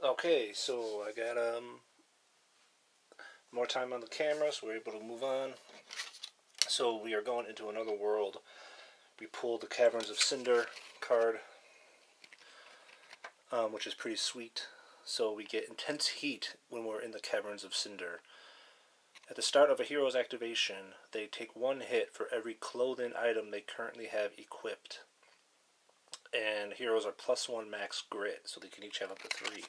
Okay, so I got more time on the camera, so we're able to move on. So we are going into another world. We pulled the Caverns of Cynders card, which is pretty sweet. So we get intense heat when we're in the Caverns of Cynders. At the start of a hero's activation, they take one hit for every clothing item they currently have equipped. And heroes are +1 max grit, so they can each have up to 3.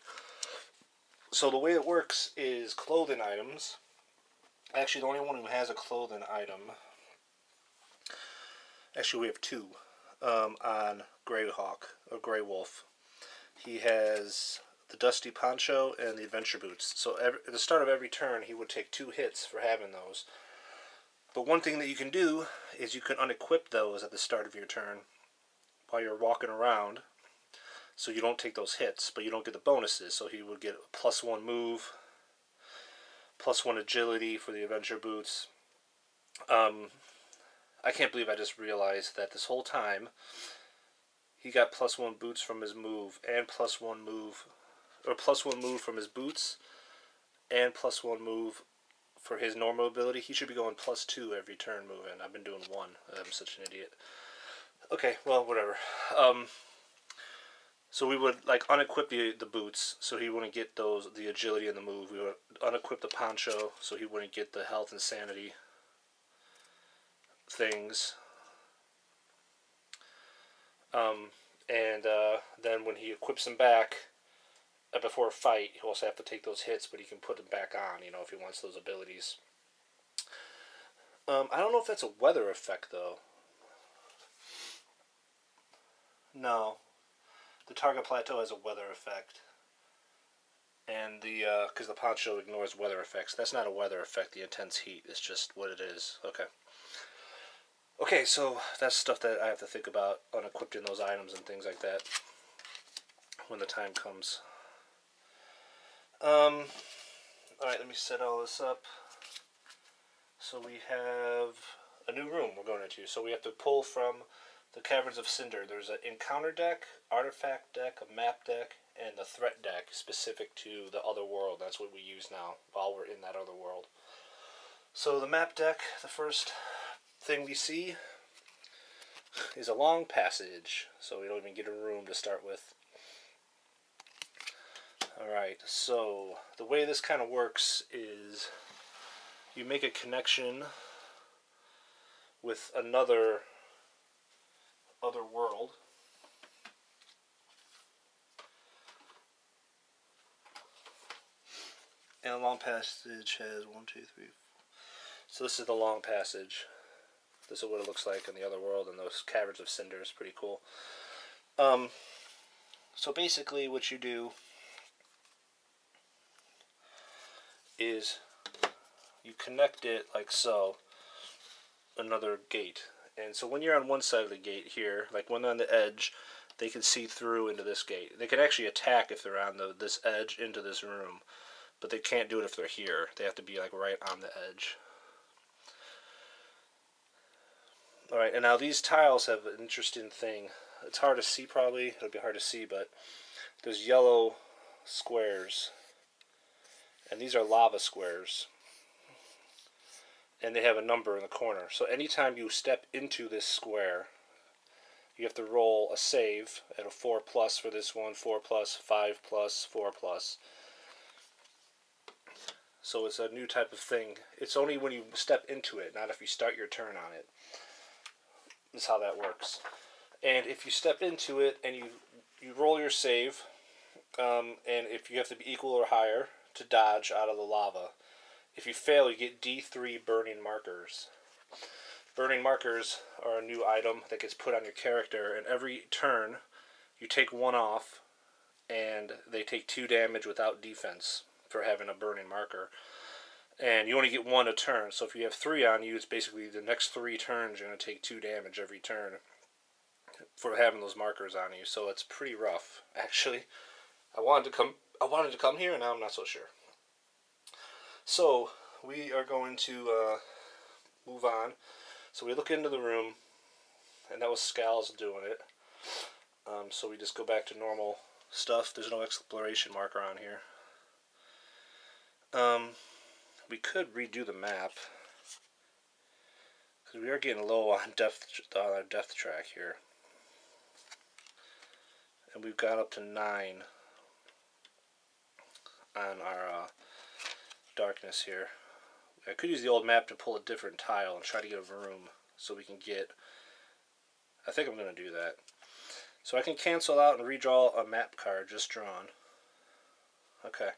So the way it works is clothing items. Actually, the only one who has a clothing item. Actually, we have 2 on Greyhawk or Grey Wolf. He has the Dusty Poncho and the Adventure Boots. So at the start of every turn, he would take 2 hits for having those. But one thing that you can do is you can unequip those at the start of your turn while you're walking around, so you don't take those hits, but you don't get the bonuses. So he would get a +1 move, +1 agility for the Adventure Boots. I can't believe I just realized that this whole time he got +1 boots from his move, and +1 move, or +1 move from his boots, and +1 move for his normal ability. He should be going +2 every turn moving. I've been doing 1. I'm such an idiot. Okay, well, whatever. So we would like unequip the boots, so he wouldn't get the agility and the move. We would unequip the poncho, so he wouldn't get the health and sanity things. Then when he equips them back before a fight, he'll also have to take those hits, but he can put them back on, if he wants those abilities. I don't know if that's a weather effect, though. No. The target plateau has a weather effect. And because the poncho ignores weather effects. That's not a weather effect, the intense heat. It's just what it is. Okay. Okay, so that's stuff that I have to think about unequipping those items and things like that when the time comes. Alright, let me set all this up. So we have a new room we're going into. So we have to pull from the Caverns of Cynders. There's an encounter deck, artifact deck, a map deck, and the threat deck specific to the other world. That's what we use now while we're in that other world. So the map deck, the first thing we see is a long passage. So we don't even get a room to start with. Alright, so the way this kind of works is you make a connection with another world. And the long passage has 1, 2, 3, 4. So this is the long passage. This is what it looks like in the other world, and those Caverns of Cynders, pretty cool. So basically what you do is you connect it like so, another gate. And so when you're on one side of the gate here, like when they're on the edge, they can see through into this gate. They can actually attack if they're on this edge into this room, but they can't do it if they're here. They have to be like right on the edge. Alright, and now these tiles have an interesting thing. It's hard to see probably, it'll be hard to see, but there's yellow squares. And these are lava squares. And they have a number in the corner. So anytime you step into this square, you have to roll a save at a 4+ for this one, 4+, 5+, 4+. So it's a new type of thing. It's only when you step into it, not if you start your turn on it. That's how that works. And if you step into it and you roll your save, and if you have to be equal or higher to dodge out of the lava. If you fail, you get D3 burning markers. Burning markers are a new item that gets put on your character, and every turn you take 1 off, and they take 2 damage without defense for having a burning marker. And you only get 1 a turn, so if you have 3 on you, it's basically the next 3 turns you're going to take 2 damage every turn for having those markers on you. So it's pretty rough, actually. I wanted to come here, and now I'm not so sure. So we are going to move on. So we look into the room, and that was Scalz doing it. So we just go back to normal stuff. There's no exploration marker on here. We could redo the map, because we are getting low on our depth track here. And we've got up to 9 on our darkness here. I could use the old map to pull a different tile and try to get a room so we can get... I think I'm going to do that. So I can cancel out and redraw a map card just drawn. Okay.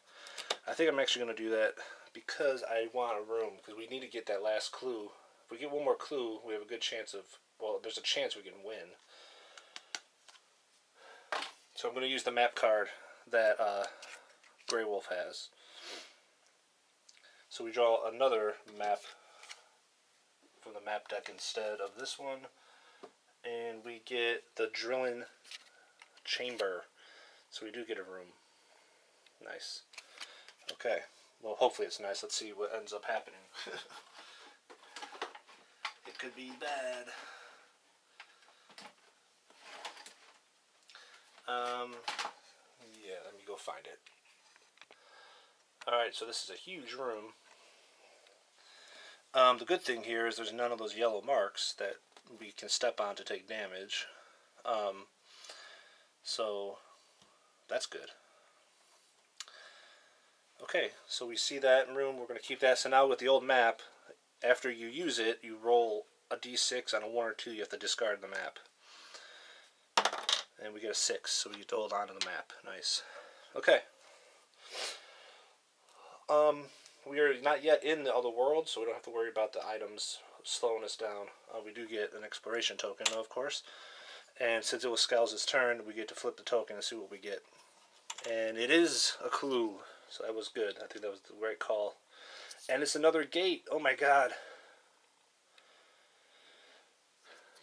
I think I'm actually going to do that because I want a room, because we need to get that last clue. If we get one more clue, we have a good chance of... Well, there's a chance we can win. So I'm going to use the map card that Grey Wolf has. So we draw another map from the map deck instead of this one. And we get the drilling chamber. So we do get a room. Nice. Okay. Well, hopefully it's nice. Let's see what ends up happening. It could be bad. Yeah, let me go find it. Alright, so this is a huge room. The good thing here is there's none of those yellow marks that we can step on to take damage. So that's good. Okay, so we see that in room. We're going to keep that. So now with the old map, after you use it, you roll a d6 on a 1 or 2. You have to discard the map. And we get a 6, so we get to hold on to the map. Nice. Okay. We are not yet in the other world, so we don't have to worry about the items slowing us down. We do get an exploration token, of course. And since it was Scalz' turn, we get to flip the token and see what we get. And it is a clue, so that was good. I think that was the right call. And it's another gate. Oh my god.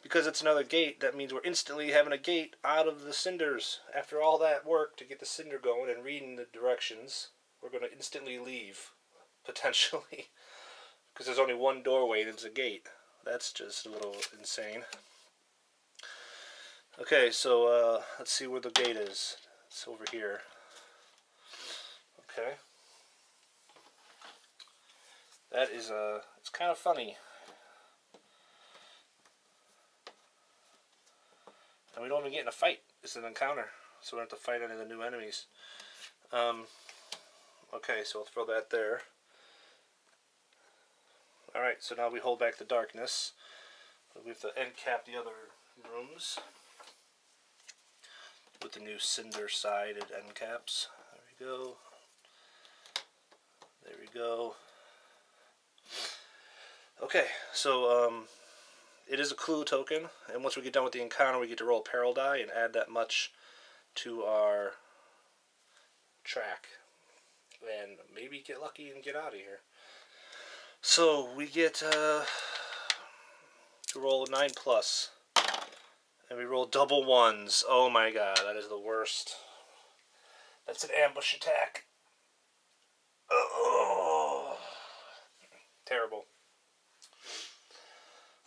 Because it's another gate, that means we're instantly having a gate out of the cinders. After all that work to get the cinder going and reading the directions, we're going to instantly leave, potentially. Because there's only one doorway and it's a gate. That's just a little insane. Okay, so let's see where the gate is. It's over here. Okay. That is, it's kind of funny. And we don't even get in a fight. It's an encounter. So we don't have to fight any of the new enemies. Okay, so I'll throw that there. Alright, so now we hold back the darkness. We have to end cap the other rooms with the new cinder-sided end caps. There we go. There we go. Okay, so it is a clue token, and once we get done with the encounter, we get to roll a peril die and add that much to our track. And maybe get lucky and get out of here. So we get to roll 9+. And we roll double 1s. Oh my god, that is the worst. That's an ambush attack. Oh, terrible.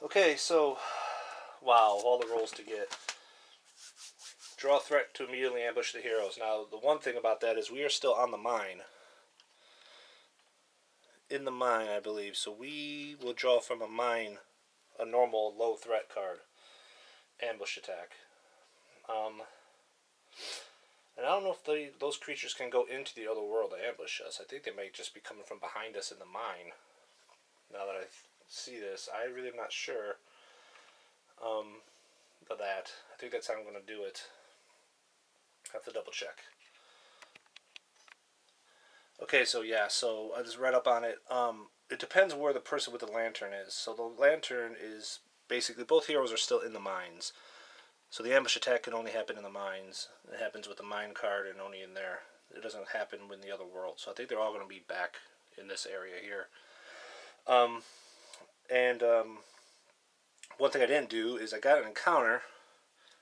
Okay, so, wow, all the rolls to get. Draw threat to immediately ambush the heroes. Now, the one thing about that is we are still on the mine. In the mine, I believe. So we will draw from a mine a normal low threat card. Ambush attack. And I don't know if those creatures can go into the other world to ambush us. I think they may just be coming from behind us in the mine. Now that I see this, I really am not sure of that. I think that's how I'm going to do it. I have to double check. Okay, so yeah, so I just read up on it. It depends where the person with the lantern is. So the lantern is basically, both heroes are still in the mines. So the ambush attack can only happen in the mines. It happens with the mine card and only in there. It doesn't happen in the other world. So I think they're all going to be back in this area here. One thing I didn't do is I got an encounter,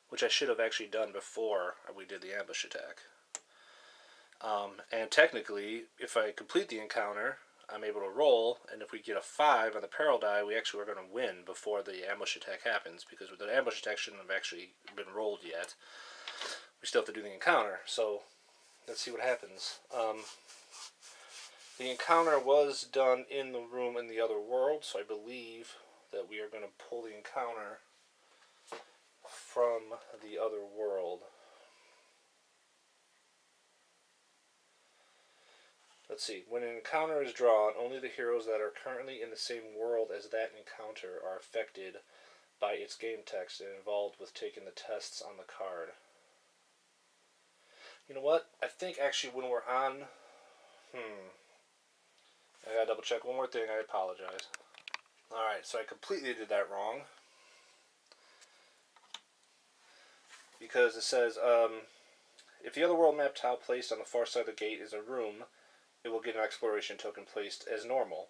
which I should have actually done before we did the ambush attack. And technically, if I complete the encounter, I'm able to roll, and if we get a 5 on the peril die, we actually are going to win before the ambush attack happens, because the ambush attack shouldn't have actually been rolled yet. we still have to do the encounter. So let's see what happens. The encounter was done in the room in the other world, so I believe that we are going to pull the encounter from the other world. Let's see. When an encounter is drawn, only the heroes that are currently in the same world as that encounter are affected by its game text and involved with taking the tests on the card. You know what? I think actually when we're on... I gotta double check one more thing. I apologize. Alright, so I completely did that wrong. Because it says, if the other world map tile placed on the far side of the gate is a room, it will get an exploration token placed as normal.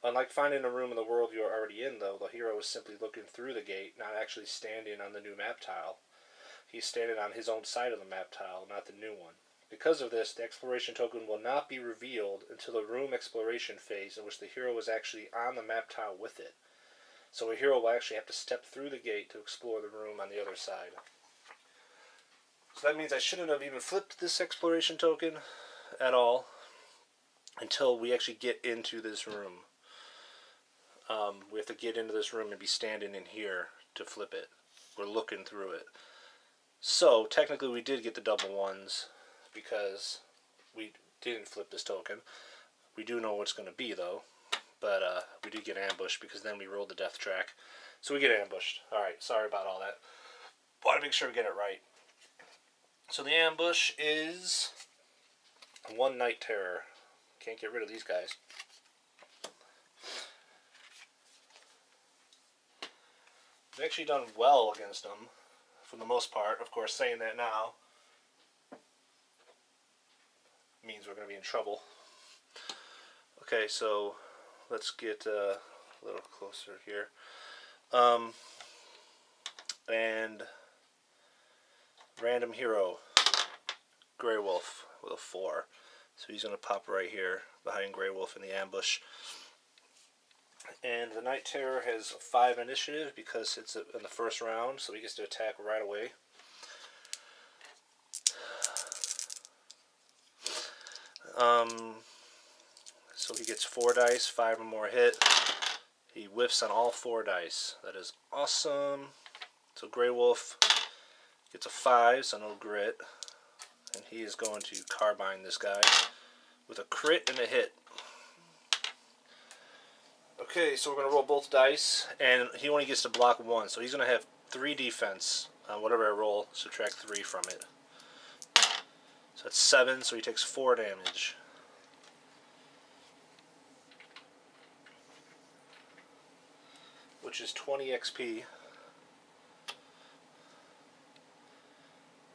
Unlike finding a room in the world you are already in, though, the hero is simply looking through the gate, not actually standing on the new map tile. He's standing on his own side of the map tile, not the new one. Because of this, the exploration token will not be revealed until the room exploration phase in which the hero is actually on the map tile with it. So a hero will actually have to step through the gate to explore the room on the other side. So that means I shouldn't have even flipped this exploration token at all until we actually get into this room. We have to get into this room and be standing in here to flip it. We're looking through it. So technically we did get the double ones because we didn't flip this token. We do know what it's going to be though, but we did get ambushed because then we rolled the death track. So we get ambushed. Alright, sorry about all that. Want to make sure we get it right. So the ambush is one Night Terror. Can't get rid of these guys. We've actually done well against them for the most part. Of course, saying that now means we're going to be in trouble. Okay, so let's get a little closer here. And random hero, Grey Wolf with a 4. So he's going to pop right here behind Grey Wolf in the ambush. And the Night Terror has 5 initiative because it's in the first round, so he gets to attack right away. So he gets 4 dice, 5 or more hit. He whiffs on all 4 dice. That is awesome. So Grey Wolf gets a 5, so no grit. And he is going to carbine this guy with a crit and a hit. Okay, so we're going to roll both dice, and he only gets to block 1, so he's going to have 3 defense on whatever I roll, subtract 3 from it. So that's 7, so he takes 4 damage. Which is 20 XP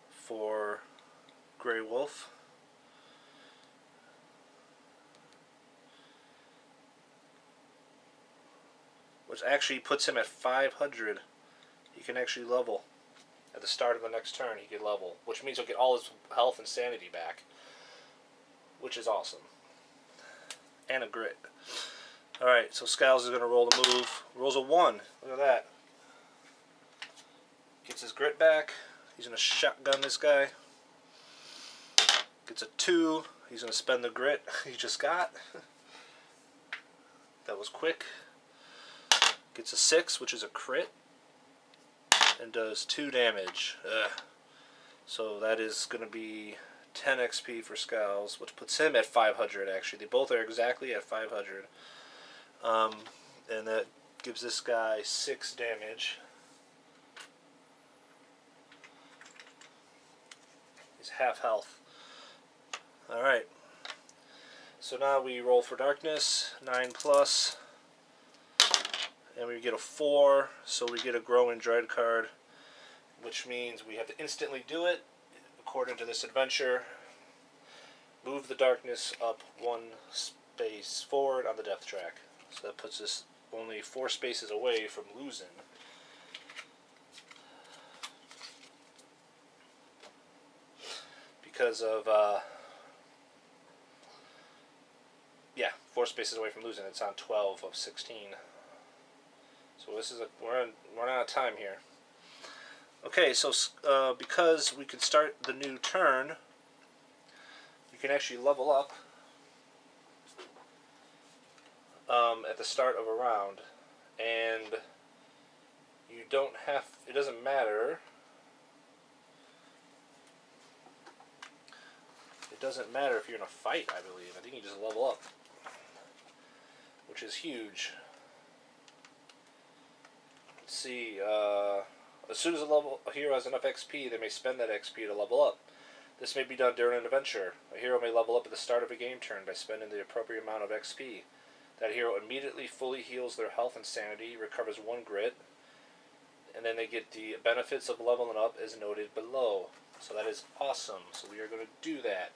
for Grey Wolf. Which actually puts him at 500. He can actually level. At the start of the next turn, he can level. Which means he'll get all his health and sanity back. Which is awesome. And a grit. Alright, so Scalz is going to roll the move. Rolls a 1. Look at that. Gets his grit back. He's going to shotgun this guy. Gets a 2. He's going to spend the grit he just got. That was quick. Gets a 6, which is a crit. And does 2 damage. So that is going to be 10 XP for Scalz, which puts him at 500 actually. They both are exactly at 500. And that gives this guy 6 damage. He's half health. Alright. So now we roll for darkness, 9 plus. And we get a 4, so we get a Growing Dread card, which means we have to instantly do it, according to this adventure. Move the darkness up 1 space forward on the death track. So that puts us only 4 spaces away from losing. Because of, 4 spaces away from losing. It's on 12 of 16. So this is we're running out of time here. Okay, so because we can start the new turn, you can actually level up at the start of a round, and you don't have, it doesn't matter, if you're in a fight, I believe. I think you just level up, which is huge. Let's see, as soon as a hero has enough XP, they may spend that XP to level up. This may be done during an adventure. A hero may level up at the start of a game turn by spending the appropriate amount of XP. That hero immediately fully heals their health and sanity, recovers 1 grit, and then they get the benefits of leveling up as noted below. So that is awesome. So we are going to do that.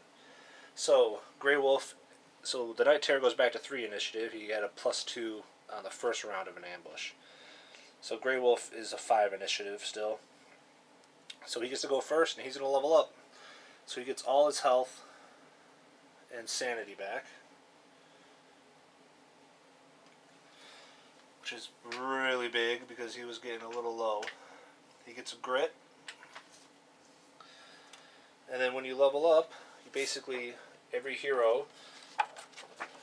So, Grey Wolf, so the Night Terror goes back to 3 initiative. He had a +2 on the first round of an ambush. So Grey Wolf is a 5 initiative still. So he gets to go first, and he's going to level up. So he gets all his health and sanity back, which is really big because he was getting a little low. He gets a grit, and then when you level up, you basically, every hero,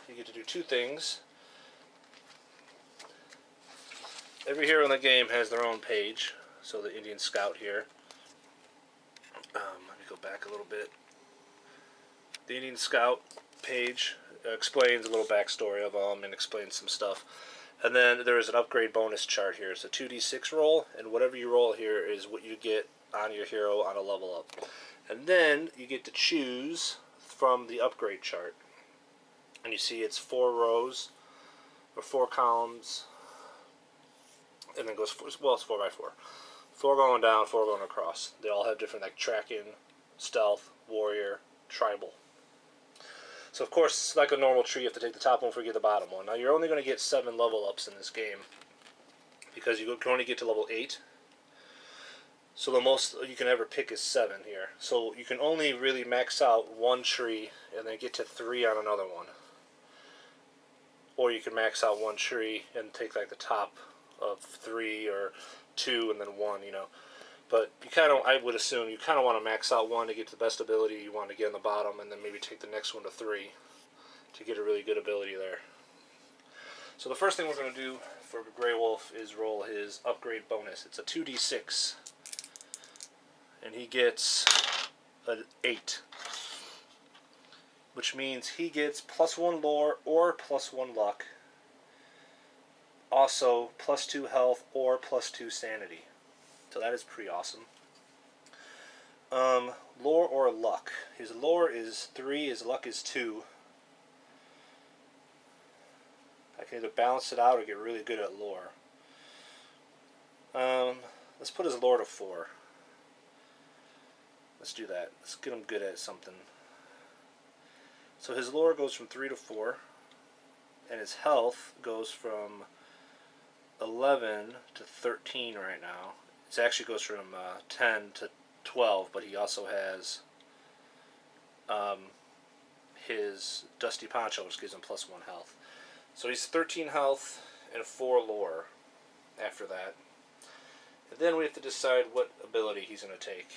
you get to do 2 things. Every hero in the game has their own page. So the Indian Scout here. Let me go back a little bit. The Indian Scout page explains a little backstory of them and explains some stuff. And then there is an upgrade bonus chart here. It's a 2d6 roll, and whatever you roll here is what you get on your hero on a level up. And then you get to choose from the upgrade chart. And you see it's 4 rows, or 4 columns, and then it goes, well, it's 4x4. 4 going down, 4 going across. They all have different, like, tracking, stealth, warrior, tribal. So, of course, like a normal tree, you have to take the top one before you get the bottom one. Now, you're only going to get 7 level ups in this game, because you can only get to level 8. So the most you can ever pick is 7 here. So you can only really max out 1 tree, and then get to 3 on another one. Or you can max out 1 tree and take, like, the top of 3 or 2 and then 1, you know. But you kind of, I would assume, you kind of want to max out 1 to get to the best ability you want to get on the bottom, and then maybe take the next one to 3 to get a really good ability there. So the first thing we're going to do for Grey Wolf is roll his upgrade bonus. It's a 2d6. And he gets an 8. Which means he gets +1 lore or +1 luck. Also, +2 health or +2 sanity. So that is pretty awesome. Lore or luck. His lore is 3, his luck is 2. I can either balance it out or get really good at lore. Let's put his lore to 4. Let's do that. Let's get him good at something. So his lore goes from 3 to 4. And his health goes from 11 to 13 right now. It actually goes from 10 to 12, but he also has his Dusty Poncho, which gives him +1 health. So he's 13 health and 4 lore after that. And then we have to decide what ability he's going to take.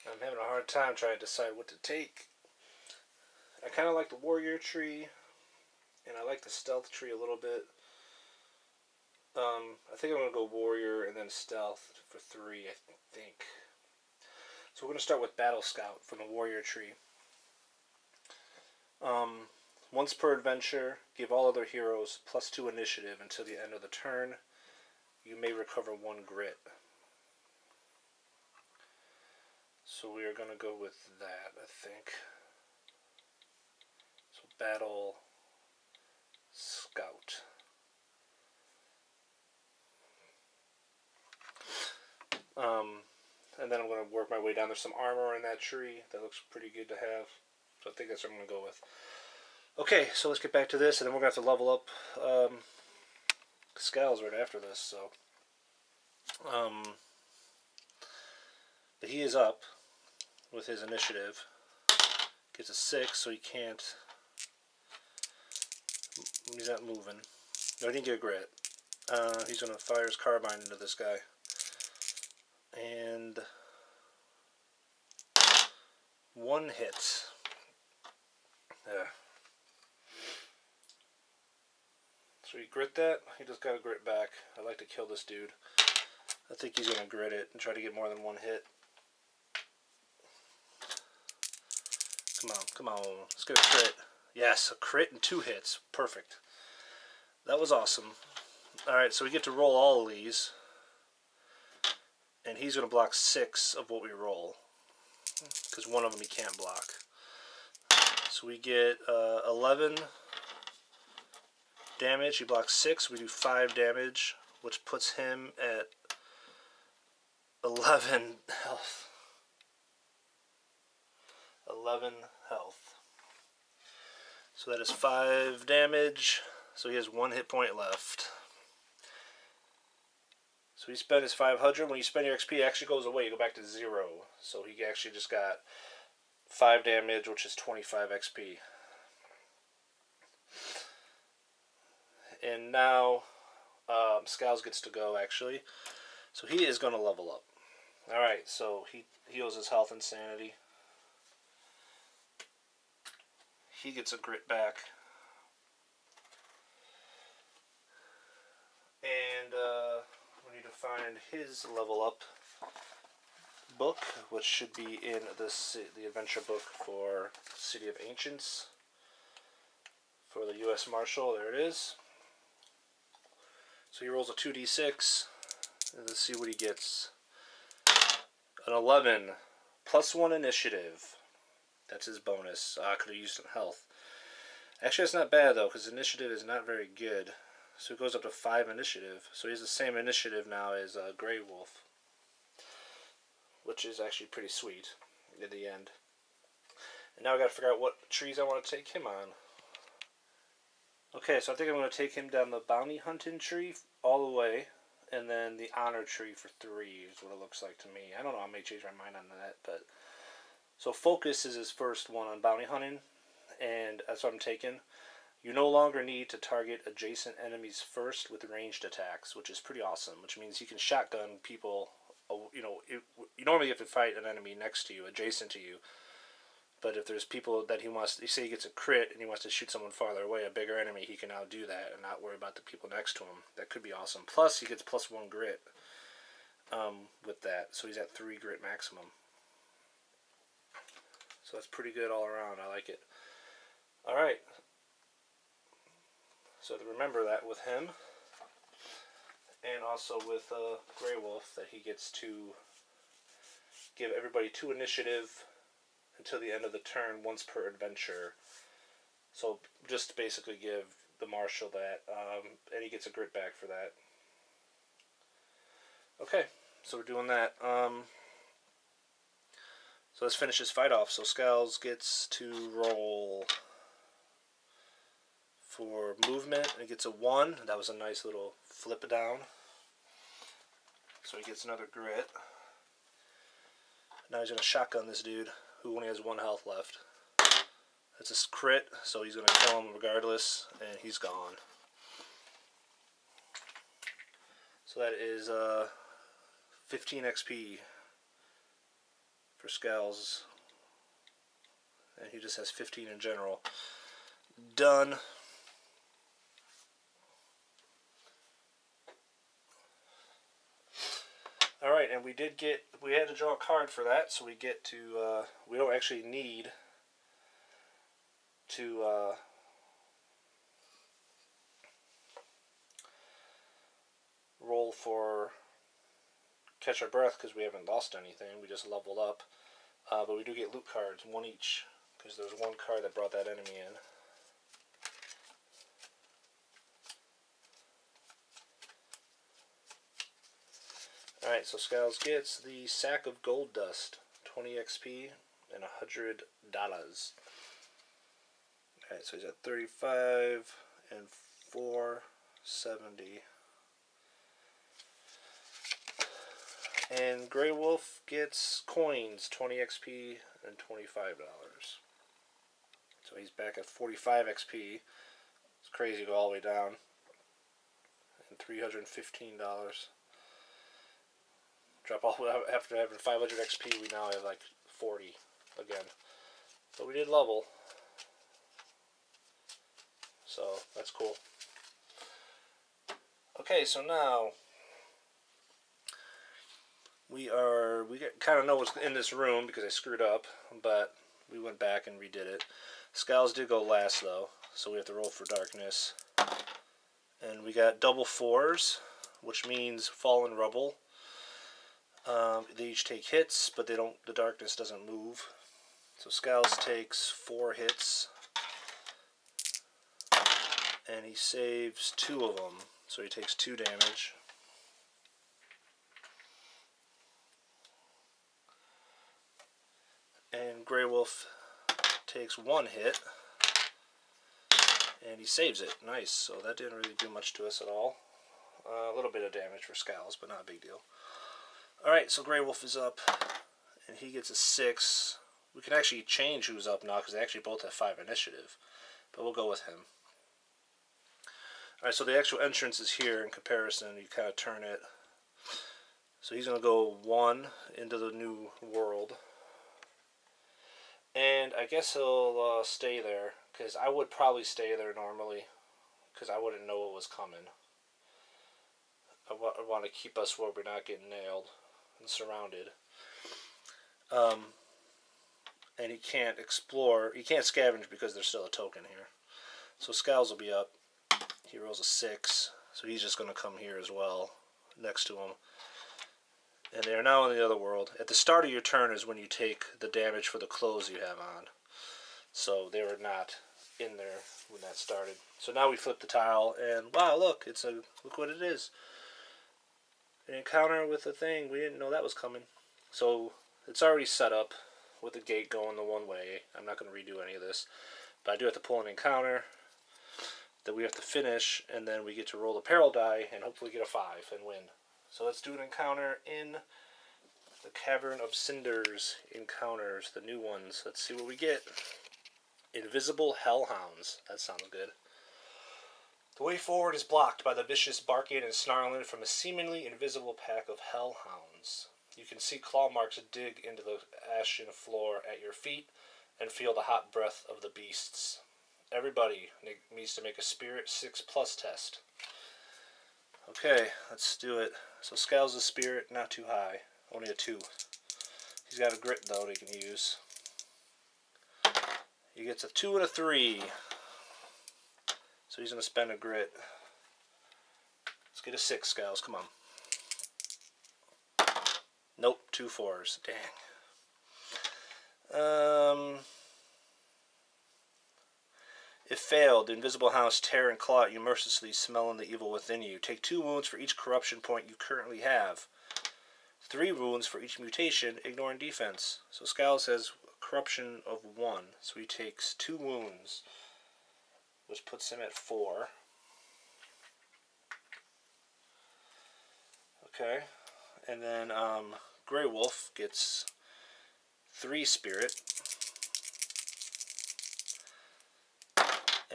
I'm having a hard time trying to decide what to take. I kind of like the warrior tree, and I like the stealth tree a little bit. I think I'm going to go warrior and then stealth for 3, I think. So we're going to start with battle scout from the warrior tree. Once per adventure, give all other heroes +2 initiative until the end of the turn. You may recover 1 grit. So we are going to go with that, I think. So battle scout. And then I'm going to work my way down. There's some armor in that tree. That looks pretty good to have. So I think that's what I'm going to go with. Okay, so let's get back to this, and then we're going to have to level up Scalz right after this. So, but he is up with his initiative. Gets a 6, so he can't. He's not moving. No, he didn't get a grit. He's going to fire his carbine into this guy. And 1 hit. Yeah. So he grit that. He just got to grit back. I'd like to kill this dude. I think he's going to grit it and try to get more than 1 hit. Come on, come on. Let's get a crit. Yes, a crit and 2 hits. Perfect. That was awesome. Alright, so we get to roll all of these. And he's going to block 6 of what we roll. Because one of them he can't block. So we get 11 damage. He blocks 6. We do 5 damage, which puts him at 11 health. 11 health. So that is 5 damage. So he has 1 hit point left. So he spent his 500. When you spend your XP, it actually goes away. You go back to 0. So he actually just got 5 damage, which is 25 XP. And now Scalz gets to go, actually. So he is going to level up. Alright, so he heals his health and sanity. He gets a grit back. And we need to find his level up book, which should be in the adventure book for City of Ancients. For the U.S. Marshal, there it is. So he rolls a 2d6. And let's see what he gets. An 11. Plus 1 initiative. That's his bonus. I could have used some health. Actually, that's not bad, though, because initiative is not very good. So it goes up to 5 initiative. So he has the same initiative now as Grey Wolf. Which is actually pretty sweet in the end. And now I got to figure out what trees I want to take him on. Okay, so I think I'm going to take him down the bounty hunting tree all the way. And then the honor tree for 3 is what it looks like to me. I don't know, I may change my mind on that. But so focus is his first one on bounty hunting. And that's what I'm taking. You no longer need to target adjacent enemies first with ranged attacks, which is pretty awesome. Which means you can shotgun people. You know, you normally have to fight an enemy next to you, adjacent to you. But if there's people that he wants, say he gets a crit and he wants to shoot someone farther away, a bigger enemy, he can now do that and not worry about the people next to him. That could be awesome. Plus, he gets plus 1 grit with that. So he's at 3 grit maximum. So that's pretty good all around. I like it. Alright. So to remember that with him. And also with Grey Wolf, that he gets to give everybody 2 initiative until the end of the turn, once per adventure. So just to basically give the Marshal that, and he gets a grit back for that. Okay, so we're doing that. So let's finish this fight off. So Scalz gets to roll for movement, and he gets a 1. That was a nice little flip down. So he gets another grit. Now he's going to shotgun this dude, who only has 1 health left. That's a crit, so he's going to kill him regardless, and he's gone. So that is 15 XP for Scalz. And he just has 15 in general. Done. Alright, and we had to draw a card for that, so we get to, we don't actually need to, roll for catch our breath, because we haven't lost anything, we just leveled up, but we do get loot cards, 1 each, because there's 1 card that brought that enemy in. Alright, so Scalz gets the sack of gold dust, 20 XP and $100. Alright, so he's at 35 and 470. And Grey Wolf gets coins, 20 XP and $25. So he's back at 45 XP. It's crazy to go all the way down. and $315. Drop all after having 500 XP. We now have like 40 again, but we did level, so that's cool. Okay, so now we kind of know what's in this room because I screwed up, but we went back and redid it. Scalz did go last though, so we have to roll for darkness. And we got double 4s, which means fallen rubble. They each take hits, but they don't. The darkness doesn't move. So Scalz takes 4 hits, and he saves 2 of them, so he takes 2 damage. And Grey Wolf takes 1 hit, and he saves it. Nice. So that didn't really do much to us at all. A little bit of damage for Scalz, but not a big deal. Alright, so Grey Wolf is up, and he gets a 6. We can actually change who's up now, because they actually both have 5 initiative. But we'll go with him. Alright, so the actual entrance is here in comparison. You kind of turn it. So he's going to go 1 into the new world. And I guess he'll stay there, because I would probably stay there normally, because I wouldn't know what was coming. I want to keep us where we're not getting nailed and surrounded. And he can't explore, he can't scavenge because there's still a token here. So Scalz will be up. He rolls a 6, so he's just going to come here as well, next to him. And they are now in the other world. At the start of your turn is when you take the damage for the clothes you have on. So they were not in there when that started. So now we flip the tile, and wow, look, look what it is. An encounter with a thing. We didn't know that was coming. So it's already set up with the gate going the one way. I'm not going to redo any of this. But I do have to pull an encounter that we have to finish, and then we get to roll the peril die and hopefully get a 5 and win. So let's do an encounter in the Caverns of Cynders encounters, the new ones. Let's see what we get. Invisible Hellhounds. That sounds good. The way forward is blocked by the vicious barking and snarling from a seemingly invisible pack of hellhounds. You can see claw marks dig into the ashen floor at your feet and feel the hot breath of the beasts. Everybody needs to make a Spirit 6+ test. Okay, let's do it. So Scalz' Spirit, not too high. Only a 2. He's got a grit, though, that he can use. He gets a 2 and a 3. So he's going to spend a grit. Let's get a 6, Scalz. Come on. Nope, 2 4s. Dang. If failed, the invisible hounds tear and claw at you mercilessly, smelling the evil within you. Take 2 wounds for each corruption point you currently have. 3 wounds for each mutation, ignoring defense. So Scalz has corruption of 1, so he takes 2 wounds, which puts him at 4. Okay, and then Grey Wolf gets 3 Spirit.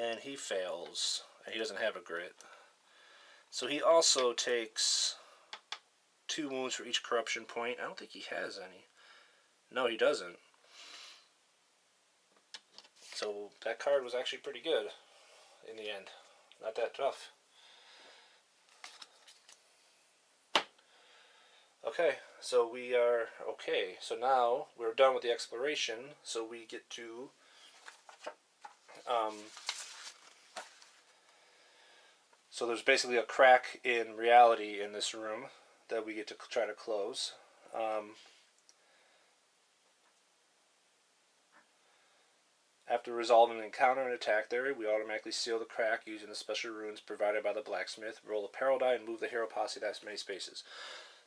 And he fails, and he doesn't have a grit. So he also takes 2 wounds for each corruption point. I don't think he has any. No, he doesn't. So that card was actually pretty good in the end. Not that tough. Okay, so we are okay. So now we're done with the exploration, so we get to so there's basically a crack in reality in this room that we get to try to close. After resolving an encounter and attack there, we automatically seal the crack using the special runes provided by the blacksmith. Roll a peril die and move the hero posse that many spaces.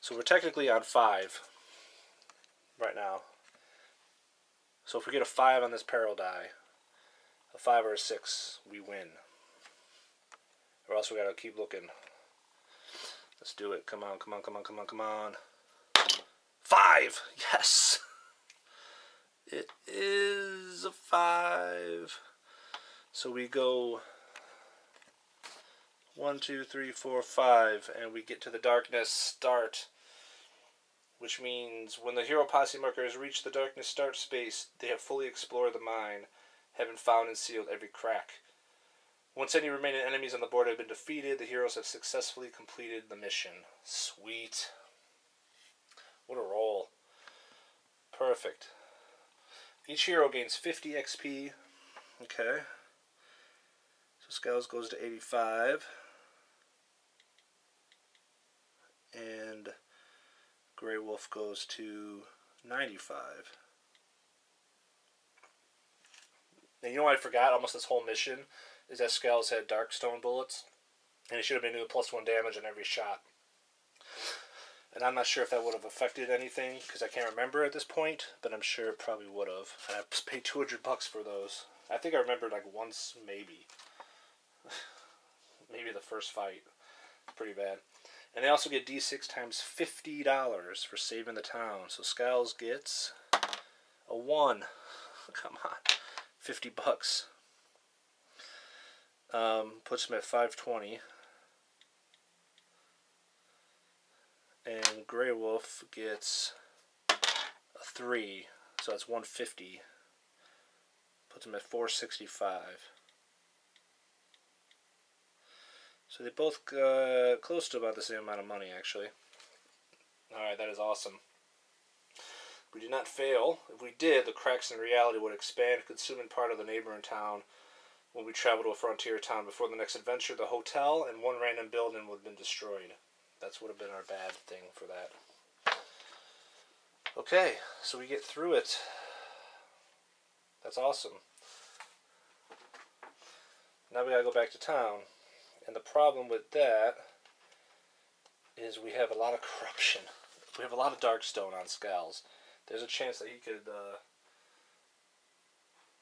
So we're technically on 5 right now. So if we get a 5 on this peril die, a 5 or a 6, we win. Or else we gotta keep looking. Let's do it. Come on, come on, come on, come on, come on. 5! Yes! It is a 5. So we go 1, 2, 3, 4, 5, and we get to the darkness start, which means when the hero posse markers reach the darkness start space, they have fully explored the mine, having found and sealed every crack. Once any remaining enemies on the board have been defeated, the heroes have successfully completed the mission. Sweet. What a roll. Perfect. Each hero gains 50 XP. Okay. So Scalz goes to 85. And Grey Wolf goes to 95. And you know what I forgot almost this whole mission? Is that Scalz had Darkstone bullets. And he should have been doing +1 damage on every shot. And I'm not sure if that would have affected anything, because I can't remember at this point, but I'm sure it probably would have. And I paid $200 for those. I think I remember like once, maybe. Maybe the first fight. Pretty bad. And they also get D6 times $50 for saving the town. So Scalz gets a 1. Come on. $50. Puts him at 520. And Grey Wolf gets a 3. So that's 150. Puts him at 465. So they both close to about the same amount of money, actually. Alright, that is awesome. We did not fail. If we did, the cracks in reality would expand, consuming part of the neighboring town. When we travel to a frontier town before the next adventure, the hotel and one random building would have been destroyed. That would have been our bad thing for that. Okay, so we get through it. That's awesome. Now we gotta go back to town. And the problem with that is we have a lot of corruption. We have a lot of Darkstone on Scalz. There's a chance that he could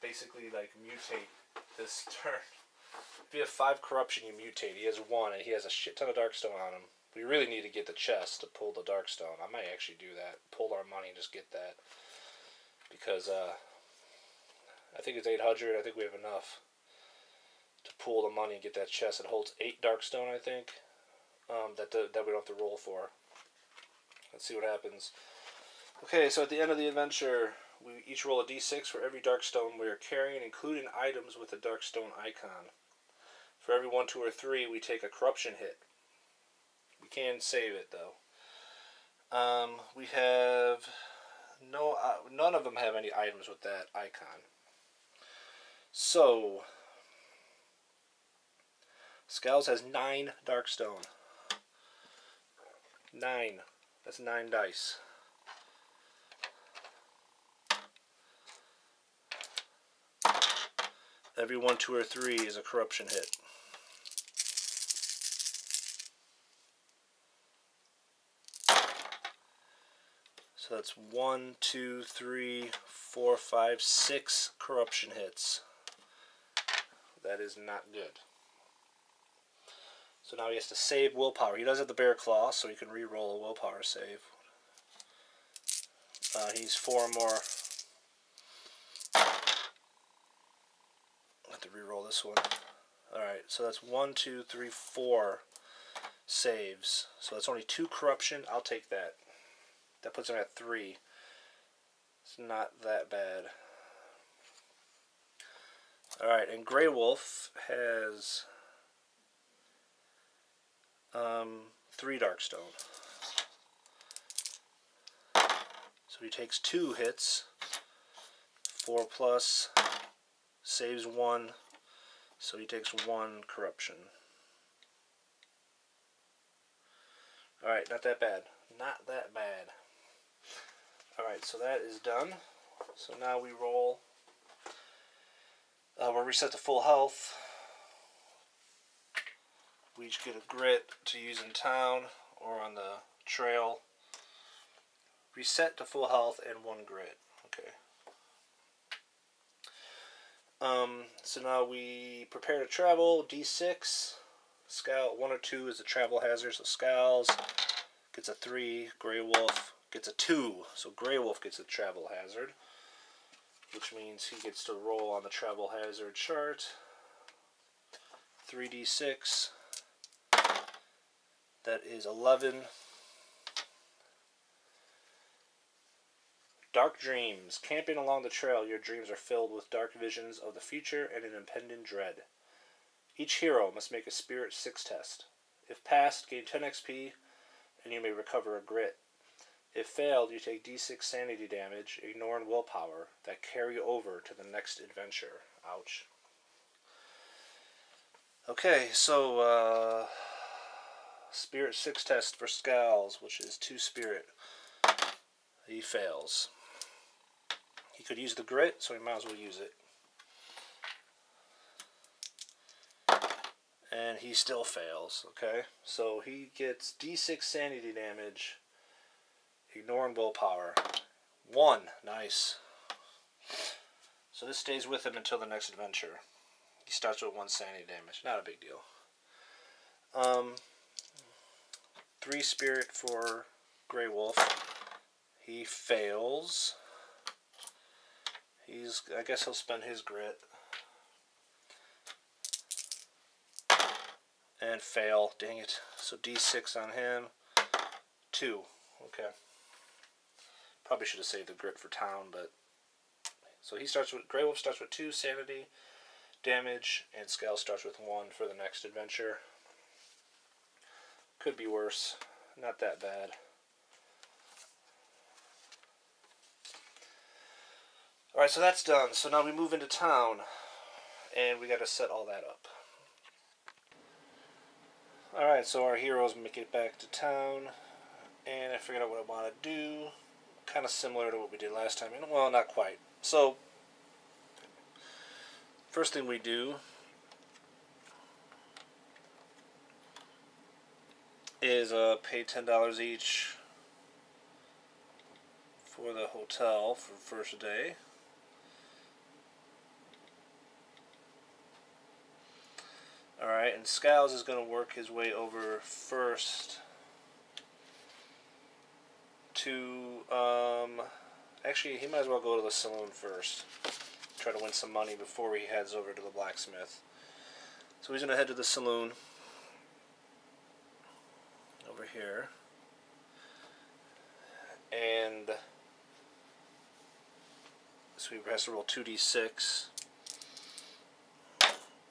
basically like mutate this turn. If you have 5 corruption, you mutate. He has 1, and he has a shit ton of Darkstone on him. We really need to get the chest to pull the Darkstone. I might actually do that. Pull our money and just get that. Because I think it's 800. I think we have enough to pull the money and get that chest. It holds 8 Darkstone, I think, that we don't have to roll for. Let's see what happens. Okay, so at the end of the adventure, we each roll a d6 for every Darkstone we are carrying, including items with a Darkstone icon. For every 1, 2, or 3, we take a corruption hit. We can save it, though. We have none of them have any items with that icon. So Scalz has 9 Darkstone. 9. That's 9 dice. Every 1, 2, or 3 is a corruption hit. So that's 1, 2, 3, 4, 5, 6 corruption hits. That is not good. So now he has to save willpower. He does have the bear claw, so he can re-roll a willpower save. He's 4 more. I have to re-roll this one. Alright, so that's 1, 2, 3, 4 saves. So that's only 2 corruption. I'll take that. That puts him at 3. It's not that bad. Alright, and Grey Wolf has 3 Darkstone. So he takes 2 hits. 4 plus, saves 1, so he takes 1 corruption. Alright, not that bad. Not that bad. Alright, so that is done. So now we roll. We're reset to full health. We each get a grit to use in town or on the trail. Reset to full health and 1 grit. Okay. So now we prepare to travel. D6. Scalz 1 or 2 is a travel hazard. So Scalz gets a 3. Grey Wolf gets a 2. So Grey Wolf gets a travel hazard, which means he gets to roll on the travel hazard chart. 3d6. That is 11. Dark dreams. Camping along the trail, your dreams are filled with dark visions of the future and an impending dread. Each hero must make a Spirit 6 test. If passed, gain 10 XP, and you may recover a grit. If failed, you take D6 sanity damage, ignoring willpower, that carry over to the next adventure. Ouch. Okay, so, Spirit 6 test for Scalz, which is 2 Spirit. He fails. He could use the grit, so he might as well use it. And he still fails, okay? So he gets D6 sanity damage, ignoring willpower. 1, nice. So this stays with him until the next adventure. He starts with 1 sanity damage, not a big deal. 3 Spirit for Grey Wolf. He fails. I guess he'll spend his grit. And fail, dang it. So D6 on him. 2, okay. Probably should have saved the grit for town, but... So Grey Wolf starts with 2 sanity damage, and Scalz starts with 1 for the next adventure. Could be worse. Not that bad. Alright, so that's done. So now we move into town, and we got to set all that up. Alright, so our heroes make it back to town, and I figured out what I want to do. Kind of similar to what we did last time. Well, not quite. So, first thing we do is pay $10 each for the hotel for the first day. Alright, and Scalz is going to work his way over first to, actually, he might as well go to the saloon first. Try to win some money before he heads over to the blacksmith. So he's going to head to the saloon over here. And so he has to roll 2d6.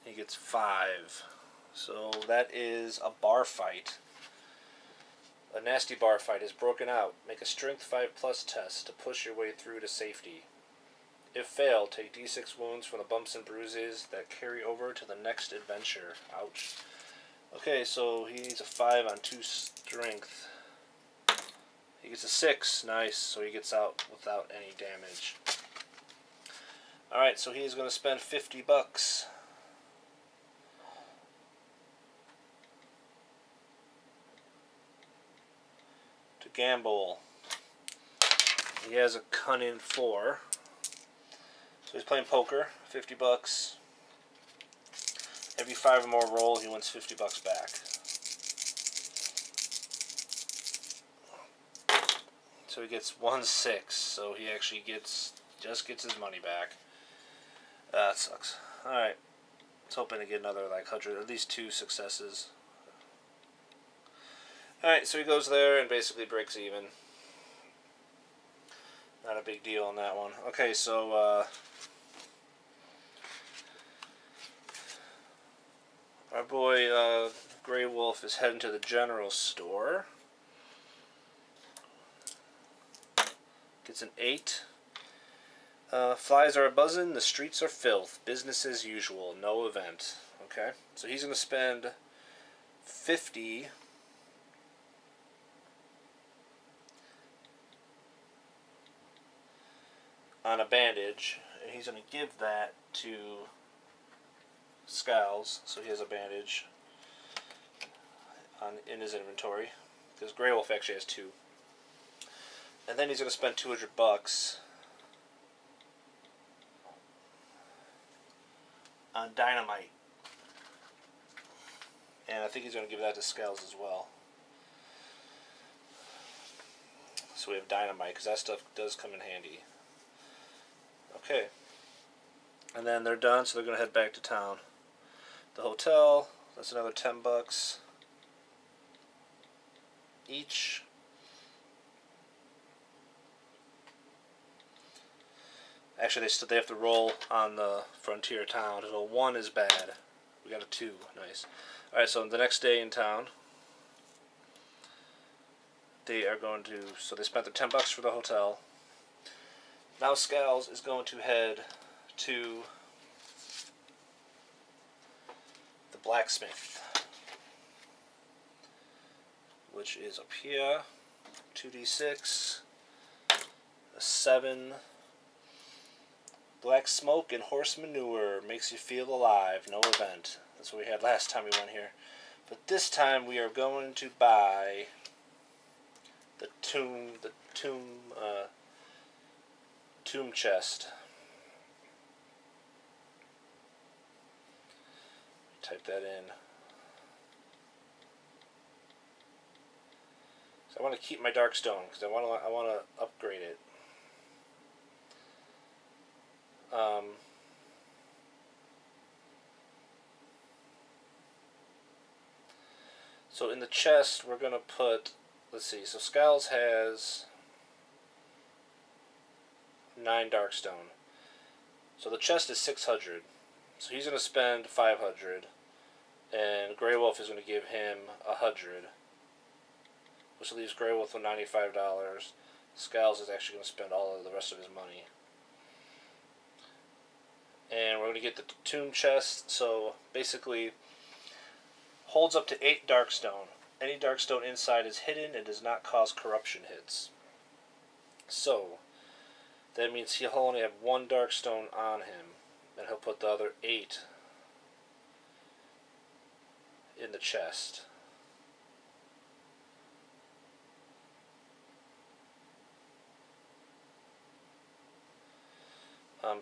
He gets 5. So that is a bar fight. A nasty bar fight is broken out. Make a strength 5+ test to push your way through to safety. If failed, take D6 wounds from the bumps and bruises that carry over to the next adventure. Ouch. Okay, so he needs a 5 on 2 strength. He gets a 6. Nice. So he gets out without any damage. Alright, so he is going to spend $50 to gamble. He has a cunning 4. So he's playing poker, $50. Every 5 or more roll, he wins $50 back. So he gets 1/6. So he actually just gets his money back. That sucks. Alright. Let's hoping to get another like 100, at least 2 successes. Alright, so he goes there and basically breaks even. Not a big deal on that one. Okay, so our boy Grey Wolf is heading to the general store. Gets an 8. Flies are a-buzzing, the streets are filth. Business as usual, no event. Okay, so he's going to spend 50 on a bandage, and he's going to give that to Scalz, so he has a bandage in his inventory, because Grey Wolf actually has 2. And then he's going to spend $200 on dynamite, and I think he's going to give that to Scalz as well. So we have dynamite, because that stuff does come in handy. Okay, and then they're done, so they're going to head back to town. The hotel, that's another $10. each. Actually, they have to roll on the frontier town. So 1 is bad. We got a 2. Nice. Alright, so the next day in town, they are going to... So they spent their $10 for the hotel. Now Scalz is going to head to the blacksmith, which is up here. 2d6, a 7. Black smoke and horse manure makes you feel alive. No event. That's what we had last time we went here. But this time we are going to buy the tomb chest. Type that in. So I want to keep my Darkstone because I want to upgrade it. So in the chest we're going to put, let's see, so Scalz has 9 Darkstone. So the chest is 600. So he's going to spend 500. And Grey Wolf is going to give him 100. Which leaves Grey Wolf with $95. Scalz is actually going to spend all of the rest of his money. And we're going to get the tomb chest. So basically, holds up to 8 Darkstone. Any Darkstone inside is hidden and does not cause corruption hits. So that means he'll only have 1 Darkstone on him, and he'll put the other 8 in the chest.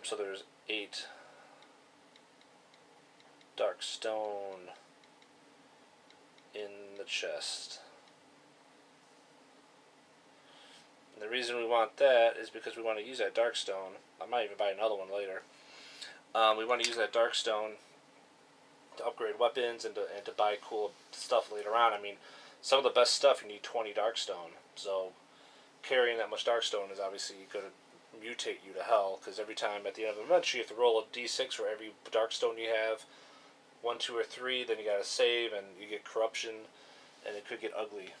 So there's 8 Darkstone in the chest. And the reason we want that is because we want to use that Darkstone. I might even buy another one later. We want to use that Darkstone to upgrade weapons and to buy cool stuff later on. I mean, some of the best stuff you need 20 Darkstone. So carrying that much Darkstone is obviously going to mutate you to hell, because every time at the end of the adventure you have to roll a d6 for every Darkstone you have. 1, 2, or 3, then you gotta save, and you get corruption, and it could get ugly.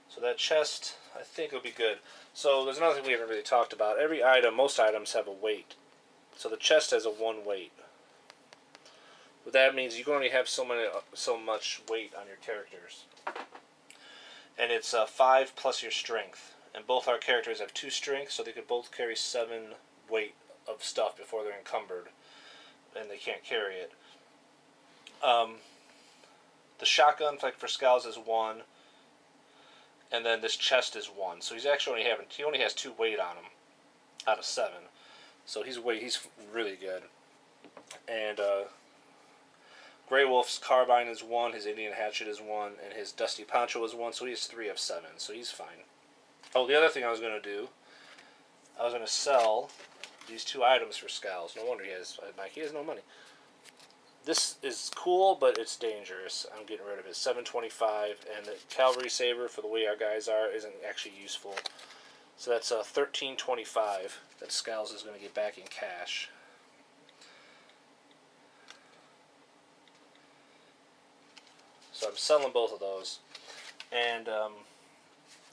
So that chest, I think, will be good. So there's another thing we haven't really talked about. Every item, most items have a weight. So the chest has a 1 weight. What that means, you can only have so much weight on your characters. And it's 5 plus your strength. And both our characters have 2 strength, so they could both carry 7 weight of stuff before they're encumbered. And they can't carry it. The shotgun, like for Scalz, is 1. And then this chest is 1. So he's actually he only has 2 weight on him out of 7. So he's really good. And Grey Wolf's carbine is 1, his Indian hatchet is 1, and his dusty poncho is 1, so he has 3 of 7, so he's fine. Oh, the other thing I was going to do, I was going to sell these 2 items for Scalz. No wonder he has no money. This is cool, but it's dangerous. I'm getting rid of it. 725, and the cavalry saber, for the way our guys are, isn't actually useful. So that's 1325 that Scalz is going to get back in cash. So I'm selling both of those. And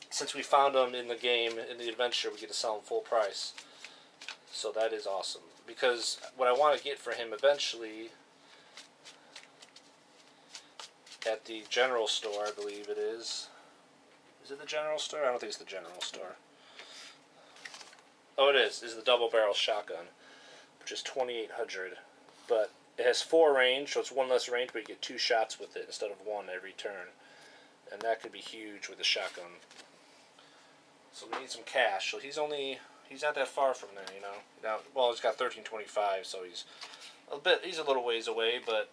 since we found them in the game, in the adventure, we get to sell them full price. So that is awesome. Because what I want to get for him eventually, at the general store, I believe it is. Is it the general store? I don't think it's the general store. Oh, it is the double barrel shotgun, which is 2800. But it has 4 range, so it's 1 less range, but you get 2 shots with it instead of 1 every turn. And that could be huge with the shotgun. So we need some cash. So he's not that far from there, you know. Well, he's got 1325, so he's a little ways away, but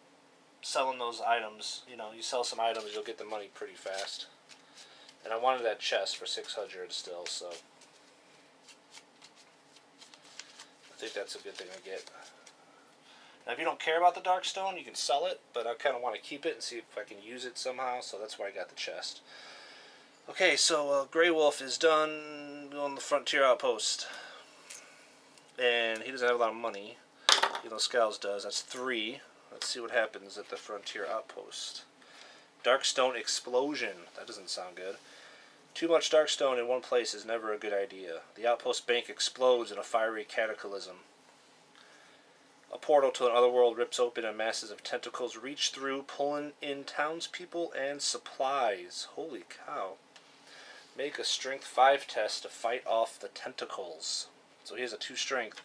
selling those items, you know, you sell some items, you'll get the money pretty fast. And I wanted that chest for 600 still, so I think that's a good thing to get. Now, if you don't care about the dark stone, you can sell it, but I kind of want to keep it and see if I can use it somehow, so that's why I got the chest. Okay, so Grey Wolf is done on the Frontier Outpost. And he doesn't have a lot of money, even though Scalz does. That's 3. Let's see what happens at the Frontier Outpost. Darkstone Explosion. That doesn't sound good. Too much darkstone in one place is never a good idea. The outpost bank explodes in a fiery cataclysm. A portal to another world rips open and masses of tentacles reach through, pulling in townspeople and supplies. Holy cow. Make a strength 5 test to fight off the tentacles. So he has a 2 strength.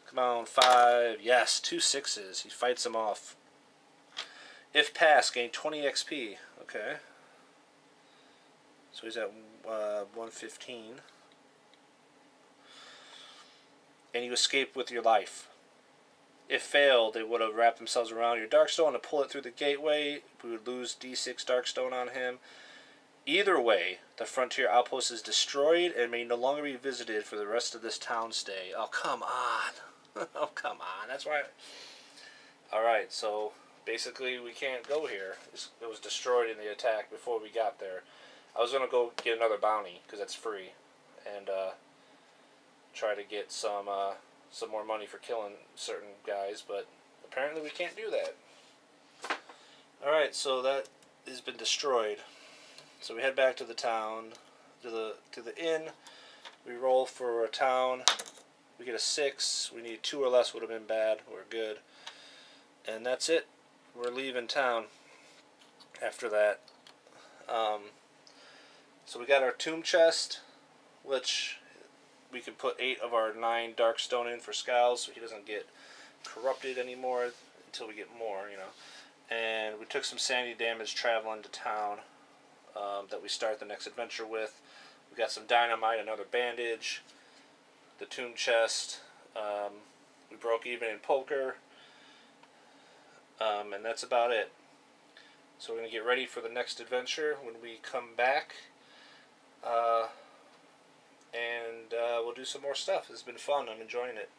Come on, 5. Yes, 2 6s. He fights them off. If passed, gain 20 XP. Okay. So he's at 115. And you escape with your life. If failed, they would have wrapped themselves around your Darkstone to pull it through the gateway. We would lose D6 Darkstone on him. Either way, the Frontier Outpost is destroyed and may no longer be visited for the rest of this town stay. Oh, come on. Oh, come on. That's right. Alright, so basically we can't go here. It was destroyed in the attack before we got there. I was going to go get another bounty, because that's free, and try to get some more money for killing certain guys, but apparently we can't do that. Alright, so that has been destroyed. So we head back to the town, to the inn. We roll for a town. We get a 6. We need 2 or less, would have been bad. We're good. And that's it. We're leaving town after that. So we got our tomb chest, which we can put 8 of our 9 darkstone in for Scalz, so he doesn't get corrupted anymore until we get more, you know. And we took some sanity damage traveling to town that we start the next adventure with. We got some dynamite, another bandage, the tomb chest. We broke even in poker. And that's about it. So we're going to get ready for the next adventure when we come back. And we'll do some more stuff. It's been fun. I'm enjoying it.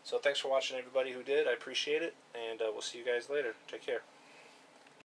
So thanks for watching, everybody who did. I appreciate it. And we'll see you guys later. Take care.